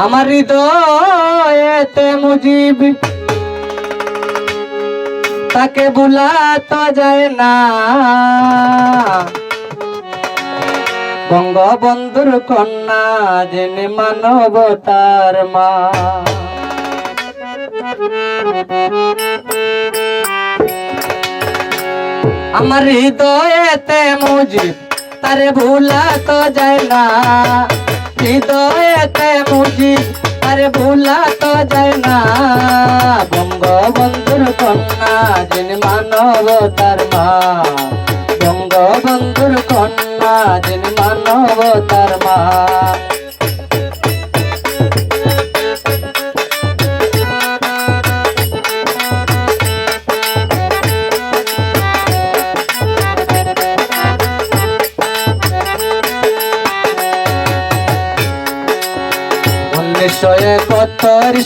আমার হৃদয়েতে মুজিব তাকে ভুলা তো যায় না, বঙ্গবন্ধুর কন্যা যিনি মানবতার মা। আমার হৃদয়েতে মুজিব তারে ভুলা তো যায় না, হৃদয়েতে মুজিব তারে ভুলা তো যায় না, বঙ্গবন্ধুর কন্যা যিনি মানবতার মা, বঙ্গবন্ধুর কন্যা যিনি মানবতার মা।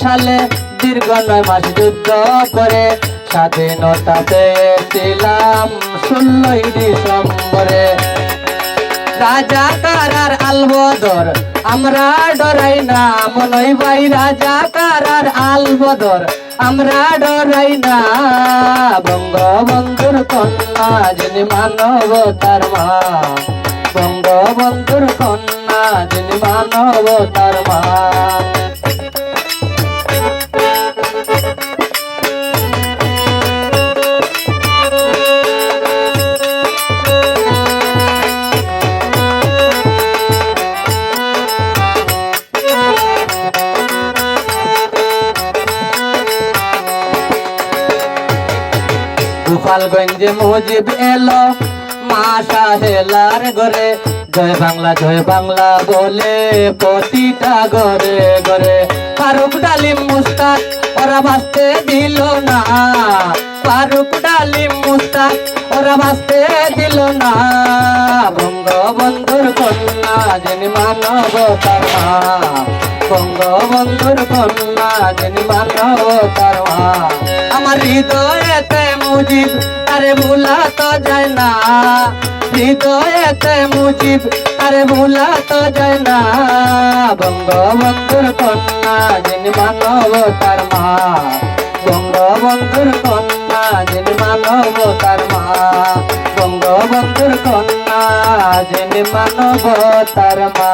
সালে দীর্ঘ 9 মাস যুদ্ধ করে স্বাধীনতা পেয়েছিলাম 16ই ডিসেম্বরে। রাজা কারার আলবদর আমরা ডরাই না, মনই ভাই রাজা কারার আলবদর আমরা ডরাই না, বঙ্গবন্ধুর কন্যা যিনি মানবতার মা, বঙ্গবন্ধুর কন্যা যিনি মানবতার মা। গোপালগঞ্জে মুজিব এলো মা সাহেলার ঘরে, জয় বাংলা বলে প্রতিটা ঘরে ঘরে। ফারুক ডালিম মুস্তাক ওরা বাঁচতে দিল না, ফারুক ডালিম মুস্তাক ওরা বাঁচতে দিল না, বঙ্গবন্ধুর কন্যা যিনি মানবতার মা, বঙ্গবন্ধুর কন্যা যিনি মানবতার মা। আমার হৃদয়েতে মুজিব তারে ভুলা তো যায় না, হৃদয়েতে মুজিব তারে ভুলা তো যায় না, বঙ্গবন্ধুর কন্যা যিনি মানবতার মা, বঙ্গবন্ধুর কন্যা যিনি মানবতার মা, বঙ্গবন্ধুর কন্যা যিনি মানবতার মা।